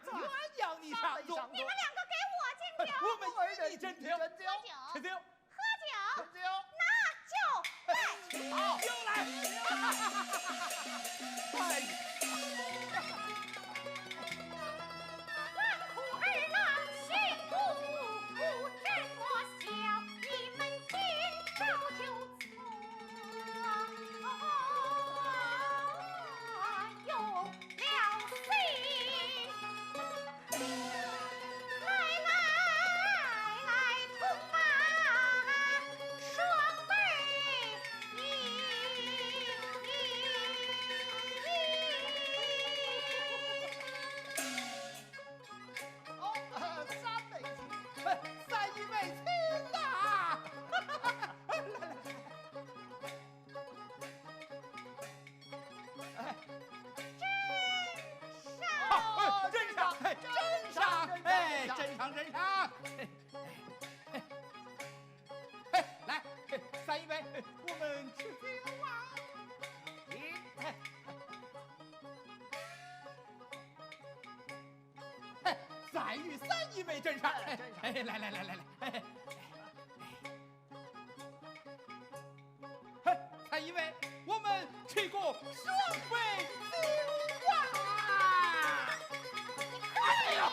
座，鸳鸯你上座，你们两个给我敬酒，我们与你斟酒，喝酒，喝酒，喝酒，那就来，好，就来。哎。纨绔儿郎行不不知多小，你们今朝就错，有了心。来来来，同把双倍一。三一位亲啊！真上，真上，哎，真上，真上！哎，来，三一位，我们吃酒啊！再与三一位斟上，哎，来，三一位，我们吃个双杯酒啊！哎呦，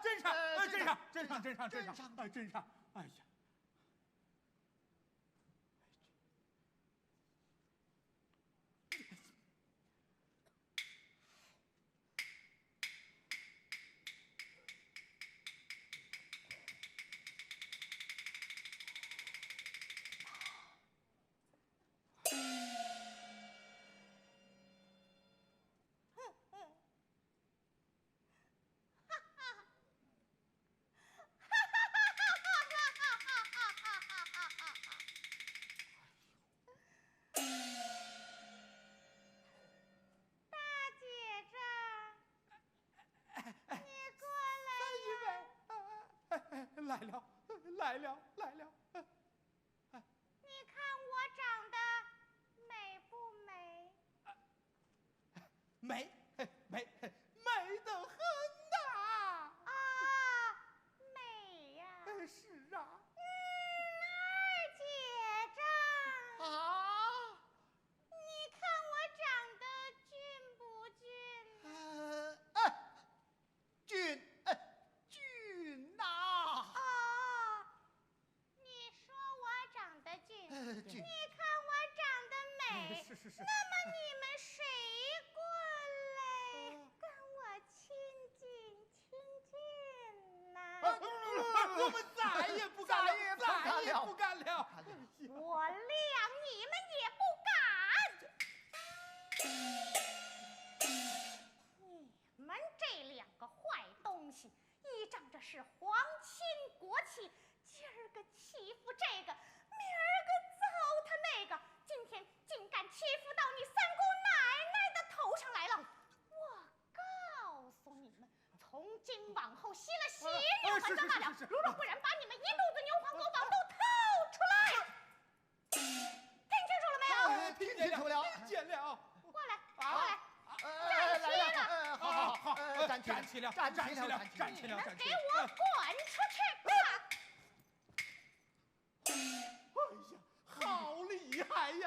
真上！哎呀！来了！你看我长得美不美？美得很呐！啊，是皇亲国戚，今儿个欺负这个，明儿个糟蹋那个，今天竟敢欺负到你三姑奶奶的头上来了！我告诉你们，从今往后息了血念还算罢了，如若不然，把你们一肚子牛黄狗宝都掏出来！听清楚了没有？听清楚了，听见了。过来，过来。来了，好，站起来，站起来，你们给我滚出去！哎呀，好厉害呀！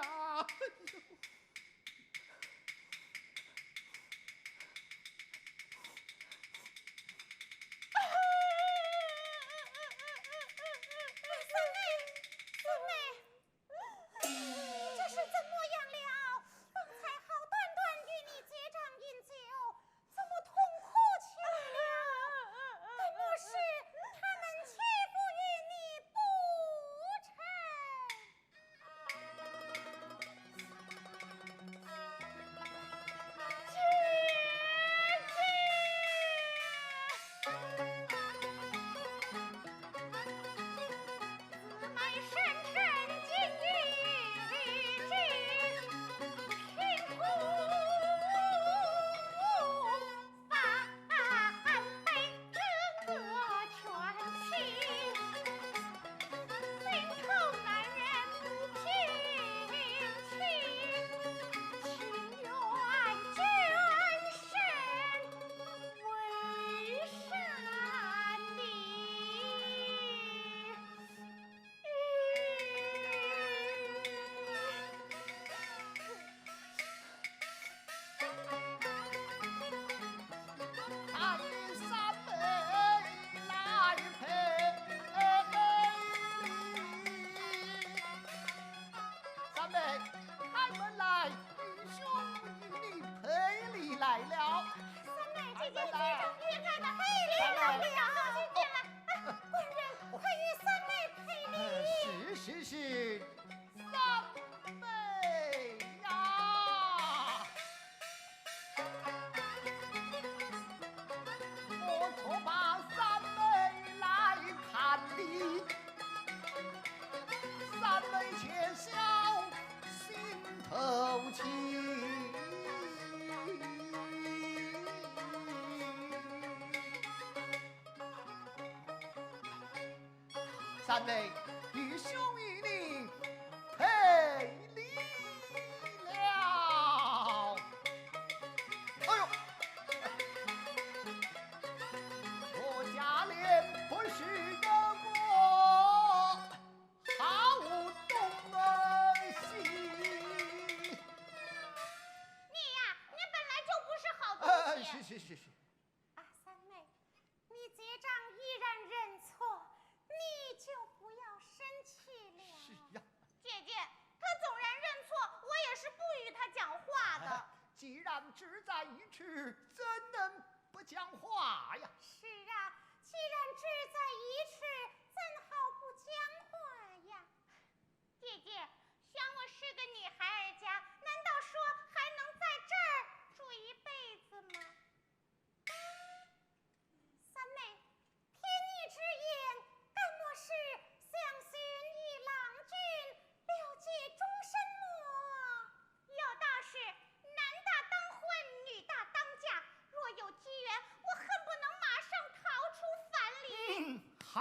三妹与兄与你赔礼了。哎呦，我家莲不是个我好东西。你呀，你本来就不是好东西。是。啊，三妹，你结账依然认错。你就不要生气了。是呀，姐姐，他纵然认错，我也是不与他讲话的。既然志在一处，怎能不讲话呀？是啊，既然志在一处，怎好不讲话呀？姐姐，想我是个女孩儿家，难道说还能在这儿住一辈子吗？三妹，听你之言，干莫是相寻一郎君，了解终身么？有道是男大当婚，女大当嫁，若有机缘，我恨不能马上逃出樊篱。好，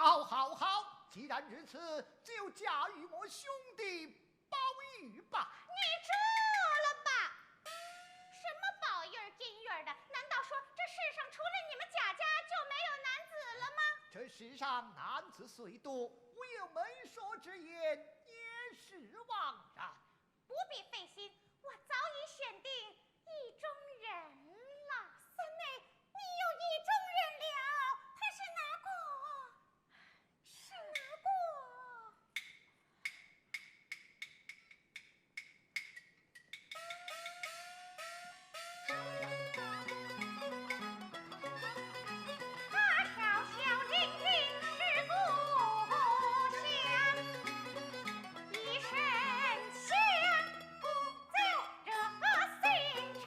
既然如此，就嫁与我兄弟宝玉吧。你这了吧？什么宝玉儿金玉儿的？难道说这世上除了你们贾家就没有男子了吗？这世上男子虽多，唯有媒妁之言也是枉然。不必费心，我早已选定意中人了。三妹，你有意中人了？他是哪个？是哪个？他小小精灵是故乡，一身香，就这心肠。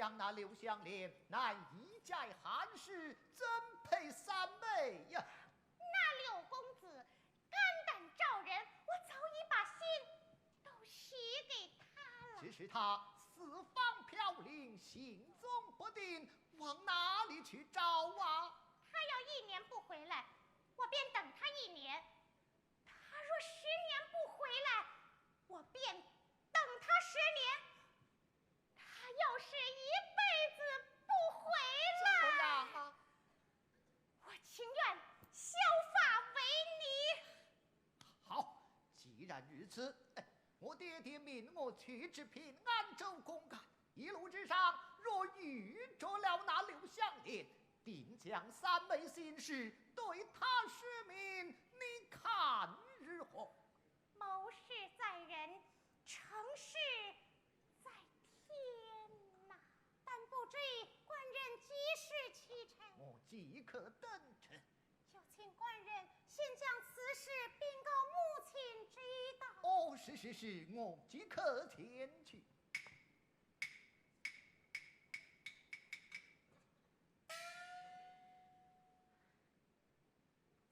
想那刘香莲乃一介汉士，怎配三妹呀？那柳公子肝胆照人，我早已把心都许给他了。只是他四方飘零，行踪不定，往哪里去找啊？他要1年不回来，我便等他1年；他若10年不回来，我便等他10年。他要是一辈子不回怎么来，样啊？我情愿削发为尼。好，既然如此，我爹爹命我去至平安州公干，一路之上若遇着了那刘香莲，定将三妹心事对他说明，你看如何？谋事在人，成事在天呐！但不知官人几时启程？我即刻登程。就请官人先将此事禀告母亲知道。哦，是，我即刻前去。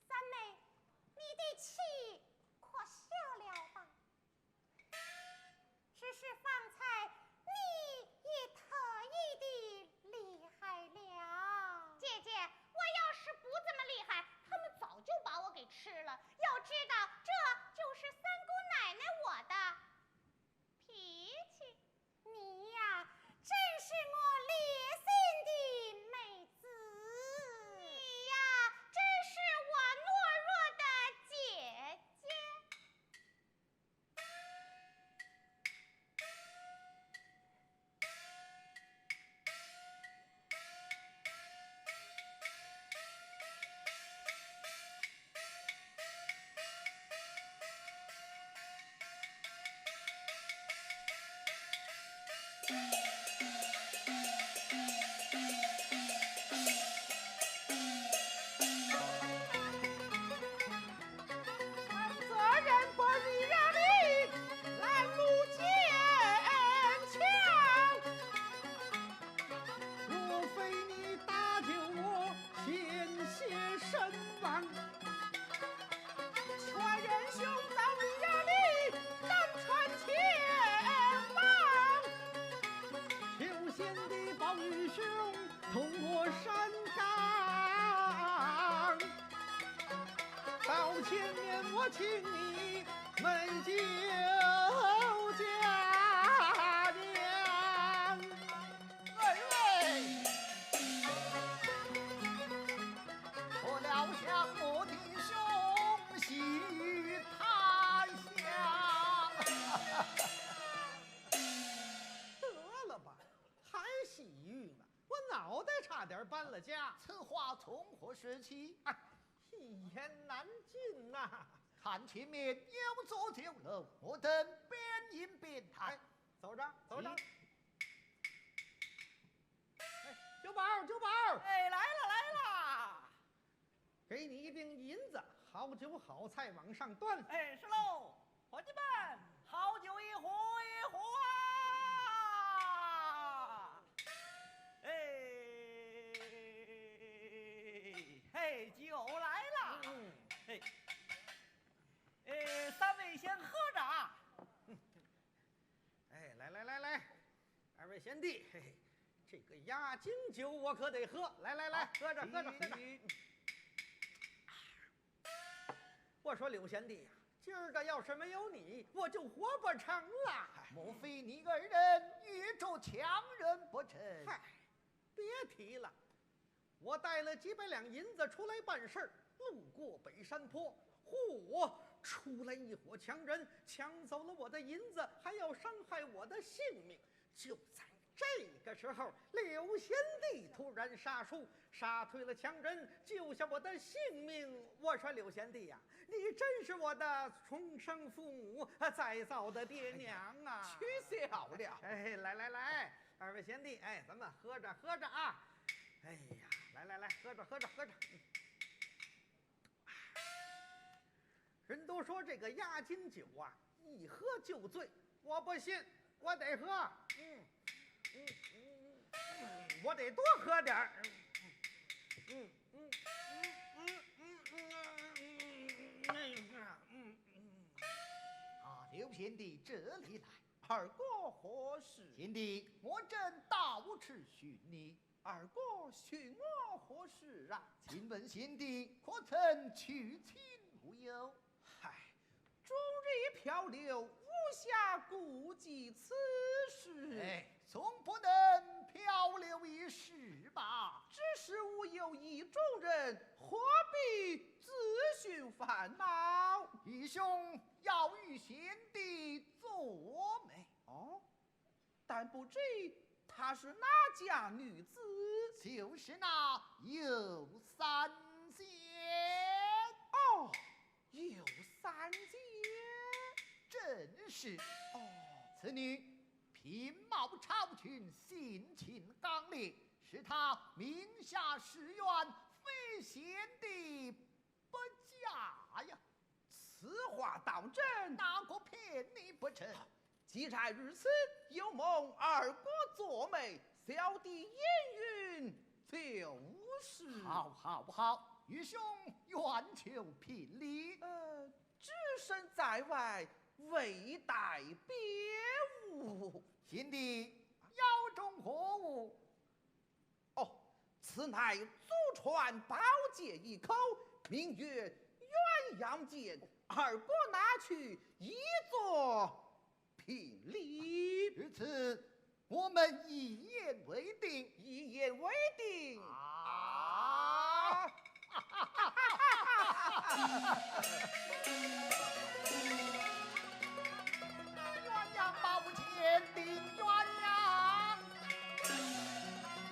三妹，你的气可消了吧？只是方才你也特意的厉害了。姐姐，我要是不这么厉害，他们早就把我给吃了。要知道，这就是三姑奶奶我的脾气。你呀，真是我烈心的妹子。你呀，真是我懦弱的姐姐。责任不义让理，拦路坚强。若非你搭救我，险些身亡。劝仁兄早已让理，咱传前往。求贤的宝玉兄通过山岗，到前面我请你美酒佳酿。喂，我料想我的兄婿太香。得了吧，还洗浴呢？我脑袋差点搬了家。此话从何说起？哎，一言难尽呐、看前面有座酒楼，我等边饮边谈。走着，走着。行哎，酒保，酒保，哎，来了来了！给你一锭银子，好酒好菜往上端。哎，是喽，伙计们，好酒一壶一壶啊！哎，嘿，酒来了。嗯，嘿，三位先喝着啊。哎，来，二位贤弟，嘿嘿，这个压惊酒我可得喝。来，喝着。我说刘贤弟呀，今儿个要是没有你，我就活不成了。莫非你二人遇着强人不成？嗨，别提了，我带了几百两银子出来办事儿，路过北山坡，嚯，出来一伙强人，抢走了我的银子，还要伤害我的性命。就在这个时候，刘贤弟突然杀出，杀退了强人，救下我的性命。我说刘贤弟呀，你真是我的重生父母，再造的爹娘啊！取笑了。哎，来，二位贤弟，哎，咱们喝着啊！哎呀，来，喝着。人都说这个压斤酒啊，一喝就醉，我不信，我得喝。我得多喝点儿。刘贤弟这里来。二哥何事？贤弟，我正到处寻你。二哥寻我何事啊？请问贤弟可曾去亲无有？嗨，终日漂流，无暇顾及此事。哎，总不能漂流一时吧？只是吾有意中人，何必自寻烦恼？义兄要与贤弟做媒。哦，但不知她是哪家女子？就是那尤三姐。哦，有三姐。正是。哦，此女品貌超群，性情刚烈，是她名下世缘，非贤弟不嫁呀。此话当真？哪个骗你不成？既然如此，有梦二哥做媒，小弟应允就是。好，好，好，愚兄愿求聘礼。只身在外，未带别物。贤弟腰中何物？哦，此乃祖传宝剑一口，名曰鸳鸯剑。二哥拿去一作聘礼。如此，我们一言为定。一言为定。啊！鸳鸯宝剑定鸳鸯，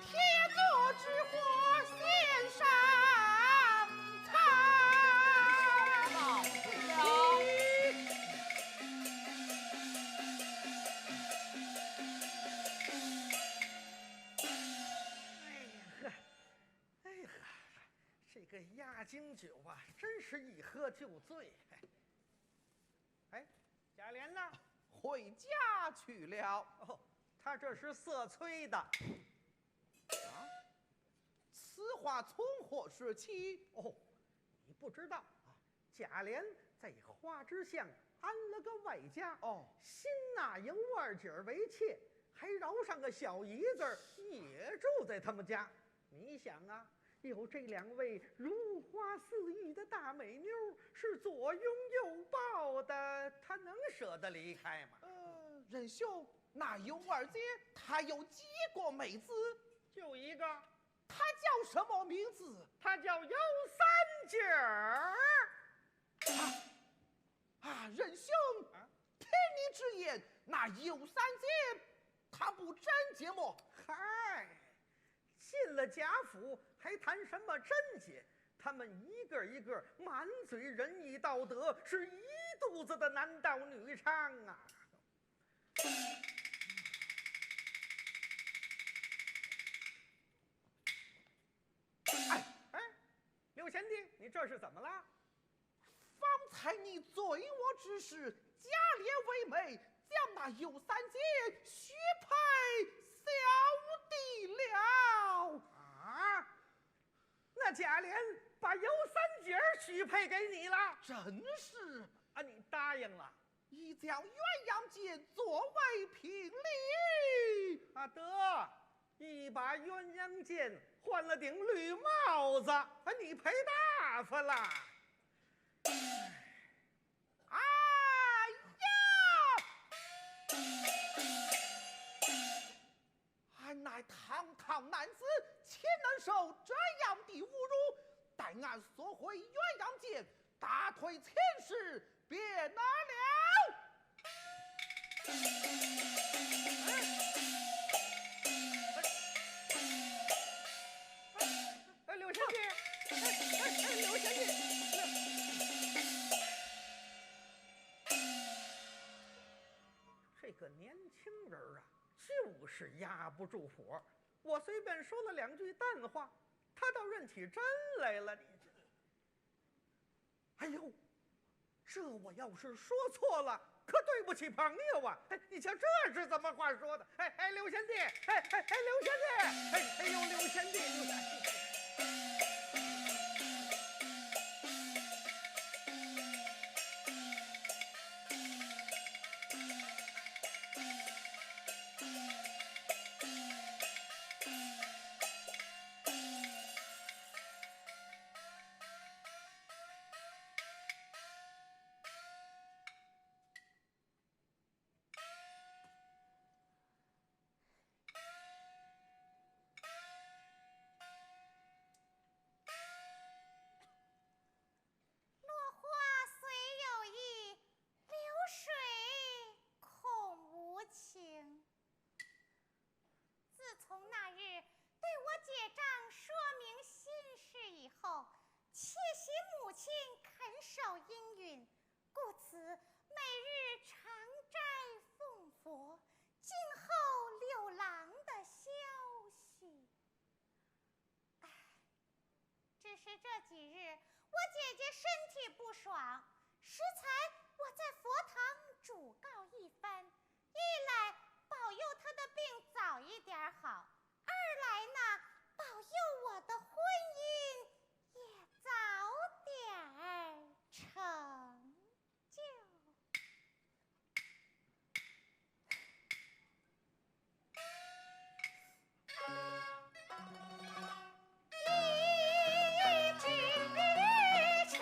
铁作之火献上苍。到对了。这个压惊酒啊，真是一喝就醉。哎，贾琏呢？回家去了。哦，他这是色催的。此话从何说起？哦，你不知道啊？贾琏在花枝巷安了个外家，哦，新纳尤二姐为妾，还饶上个小姨子儿，也住在他们家。你想啊，有这两位如花似玉的大美妞，是左拥右抱的，他能舍得离开吗？仁兄，那尤二姐她有几个妹子？就一个，她叫什么名字？她叫尤三姐儿。仁兄，啊凭你之言，那尤三姐她不贞洁么？嗨，进了贾府还谈什么贞洁？他们一个一个满嘴仁义道德，是一肚子的男盗女娼啊！哎，刘贤弟，你这是怎么了？方才你醉我之时，假列为媒，将那尤三姐许配小弟了。啊，那贾琏把尤三姐儿许配给你了？真是啊，你答应了？已将鸳鸯剑作为聘礼。啊，得，一把鸳鸯剑换了顶绿帽子，啊，你赔大发了。哎呀！俺乃堂堂男子，岂能受这样的侮辱？待俺索回鸳鸯剑，大退前世，别拿了。刘贤弟，刘贤弟，这个年轻人啊，就是压不住火。我随便说了两句淡话，他倒认起真来了。你这，哎呦，这我要是说错了，可对不起朋友啊！哎，你瞧这是怎么话说的？哎，刘贤弟，刘贤弟，哎呦，刘贤弟，刘贤弟。落花虽有意，流水空无情。自从那日对我姐丈说明心事以后，窃喜母亲肯守应允，故此每日常斋奉佛，静候六郎的消息。唉，只是这几日我姐姐身体不爽，适才我在佛堂嘱告一番，一来保佑她的病早一点好，二来呢，保佑我的婚姻也早点成就。一直尘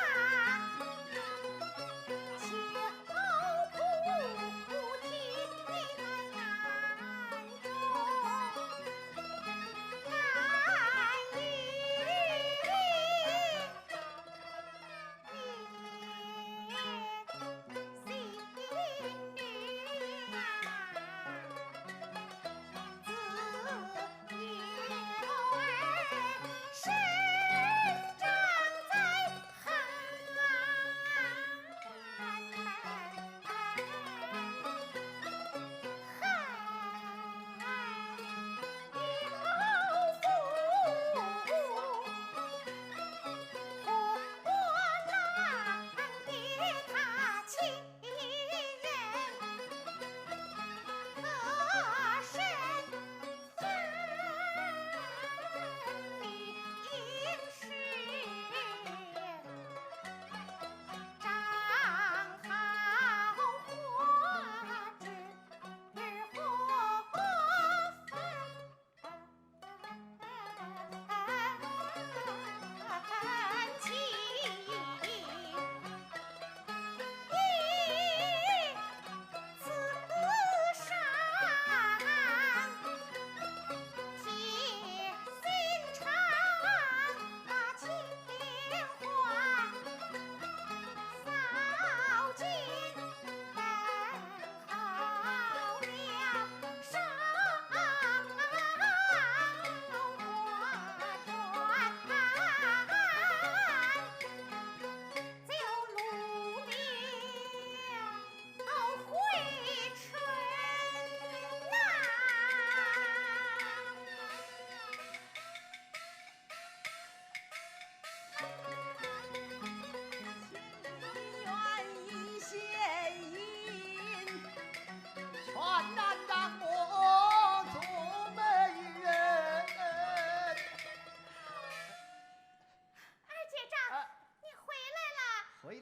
啊，秋不停南中，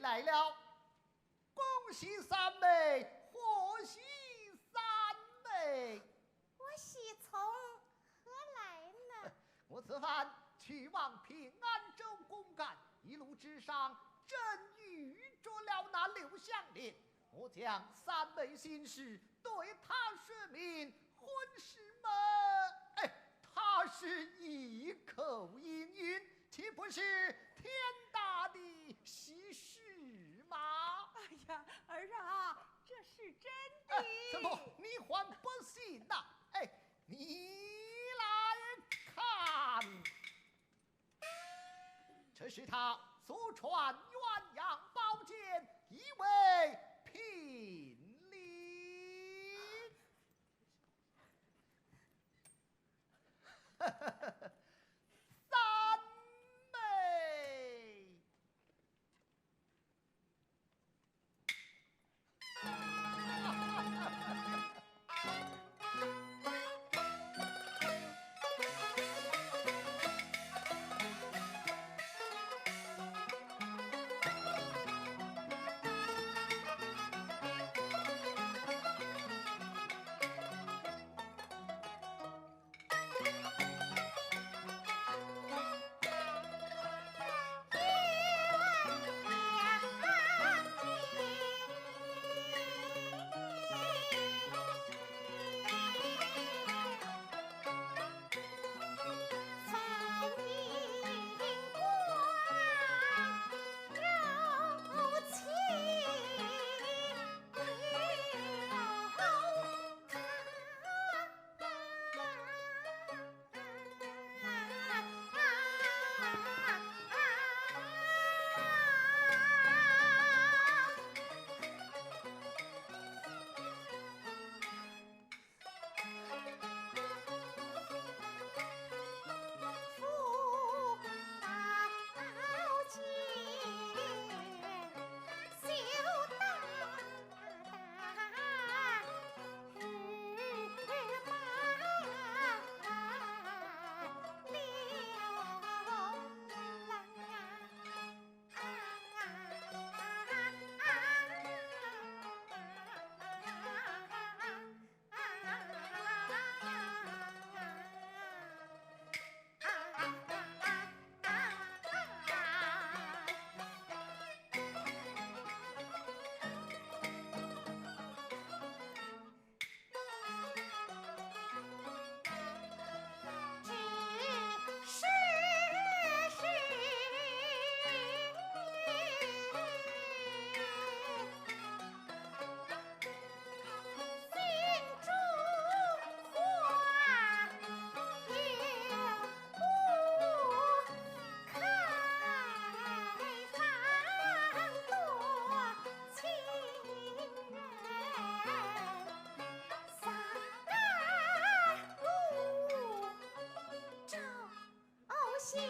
难来了，恭喜三妹，贺喜三妹。我喜从何来呢？我此番去往平安州公干，一路之上正遇着了那刘香莲，我将三妹心事对他说明，婚事么，他是一口应允，岂不是天大的喜事吗？哎呀，儿啊，这是真的。怎么你还不信呐？你来看，这是他所传鸳鸯宝剑，一为聘礼。三妹，哎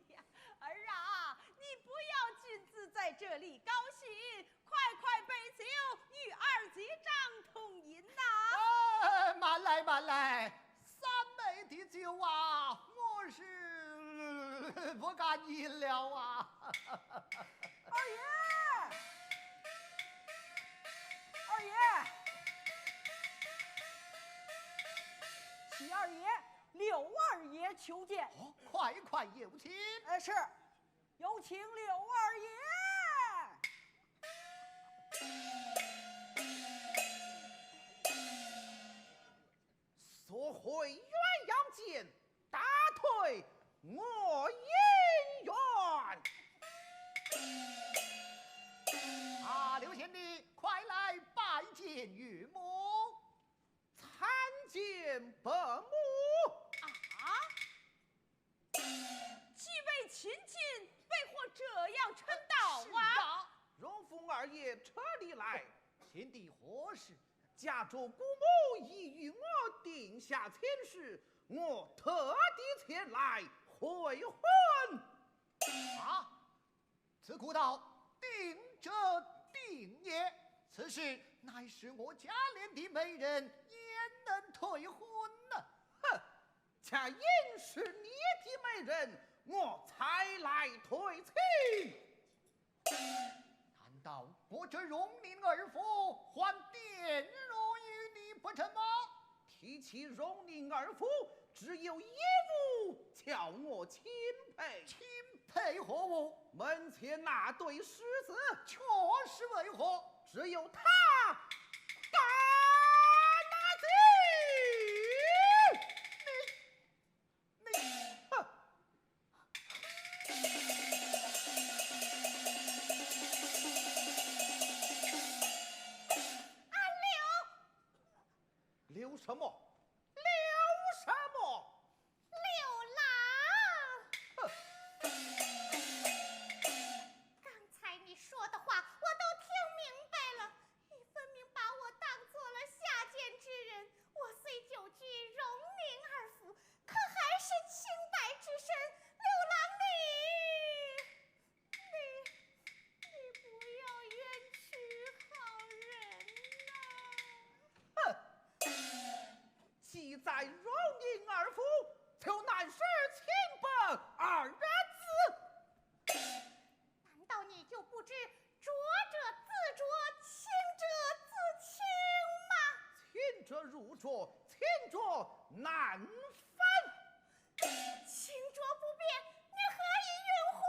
呀，儿啊，你不要君子在这里高兴，快快备酒与二姐丈同饮呐！慢来慢来，三妹的酒啊，我是不敢饮了啊。二爷，二爷，齐二爷、六二爷求见。哦，快快有请。是，有请六二爷。所会鸳鸯剑，大退我姻缘。啊，刘贤弟，快来拜见岳母。参见伯母。啊！几位亲戚为何这样陈道啊？荣奉二爷车里来，贤弟何事？家主姑母已与我定下亲事，我特地前来会婚。啊，此古道定者定也，此事乃是我家连的媒人，焉能退婚呢？哼，恰因是你的媒人，我才来退亲。难道我这荣宁二夫还玷辱于你不成吗？提起荣宁二夫，只有一物叫我钦佩。钦佩何物？门前那对狮子，确实为何？只有他敢拿进。哼！留什么？留什么？六郎，哼！刚才你说的话我都听明白了，你分明把我当做了下贱之人。我虽久居荣宁二府，可还是清白之身。六郎你不要冤屈好人呐、既在荣宁二府，就乃是亲本二字。难道你就不知浊者自浊，清者自清吗？亲者入浊，清浊难分。清浊不变，你何以允婚？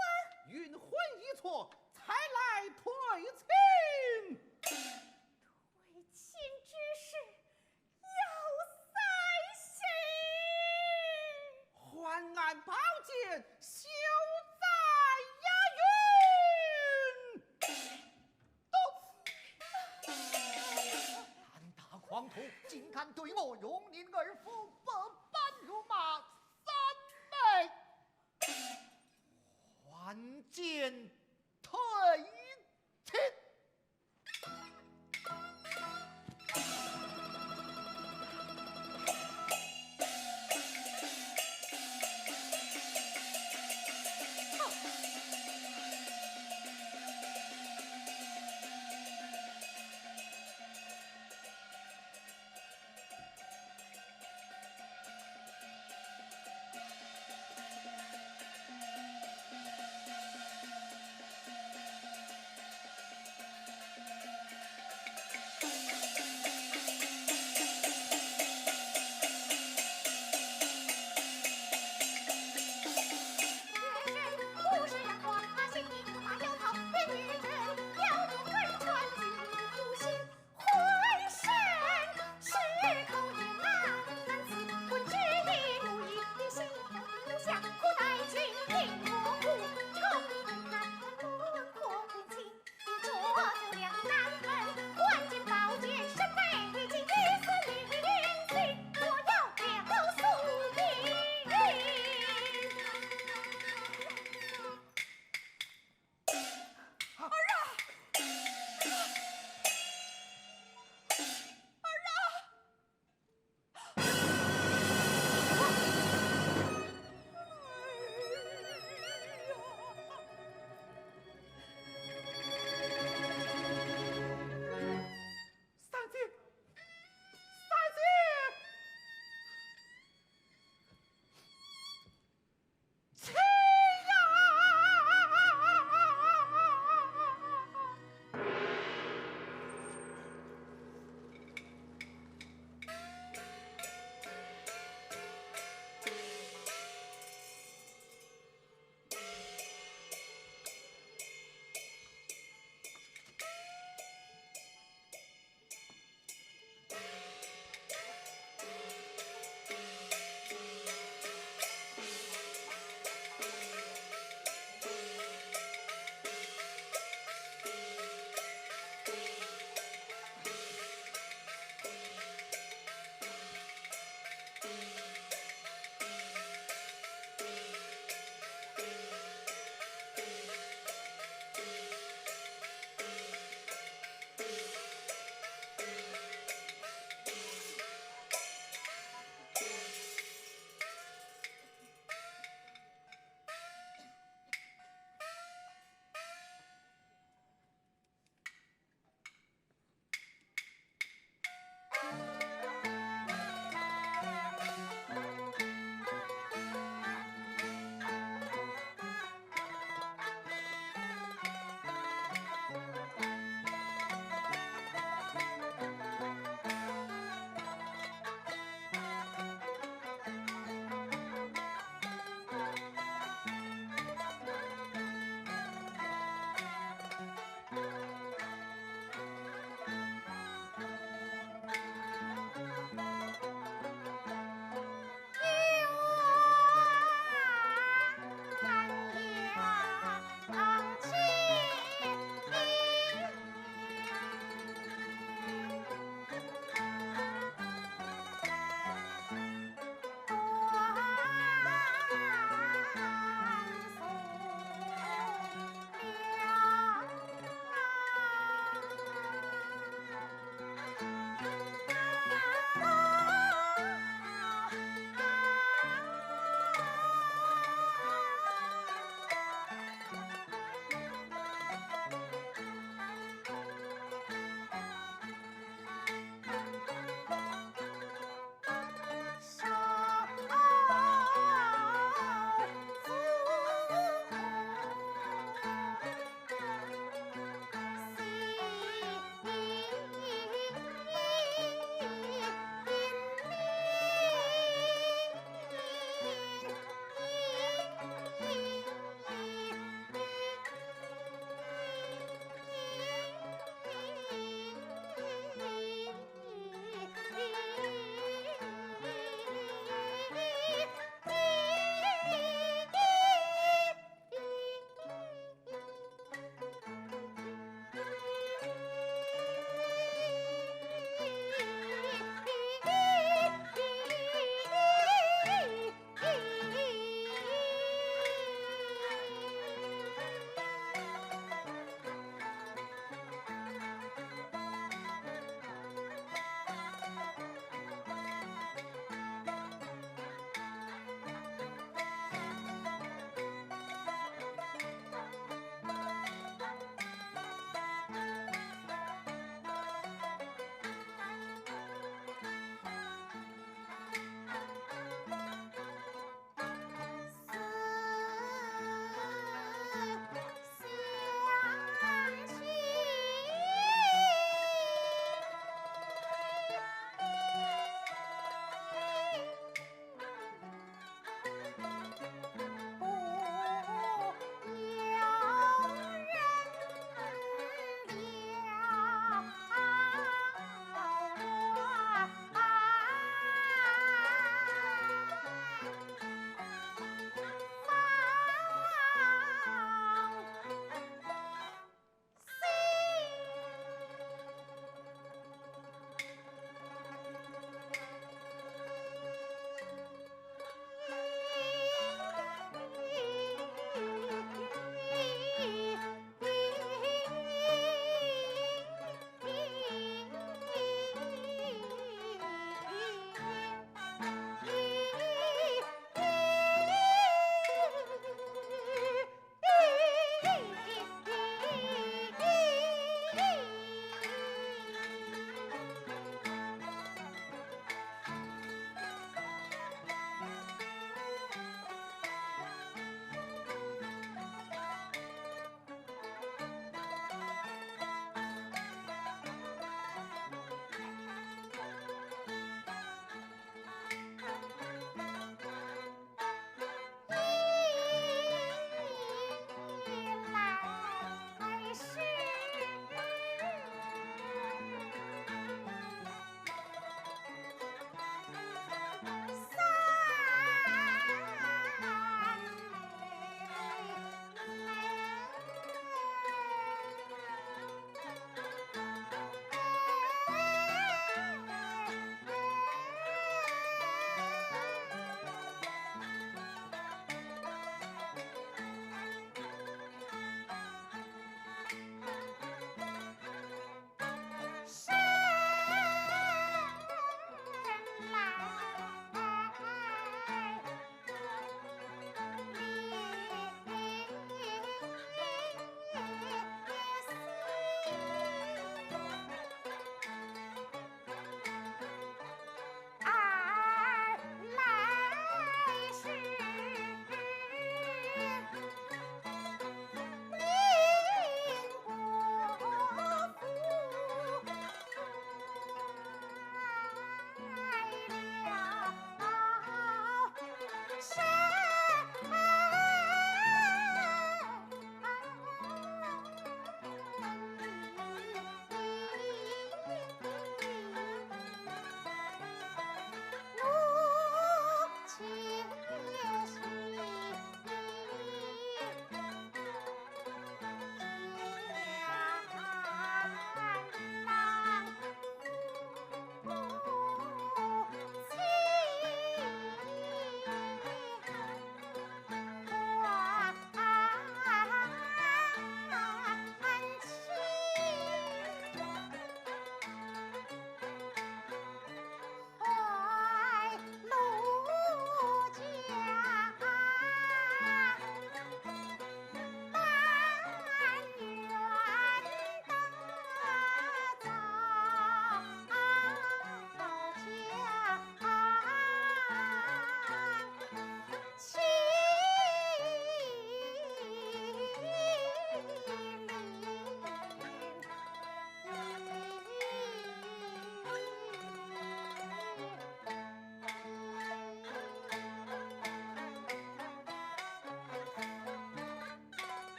允婚一错，才来退亲。为亲之事，要三心。还俺宝剑，休在押韵。胆大狂徒，竟敢对我荣宁二夫百般辱骂，三妹还剑退亲。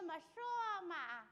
么说嘛？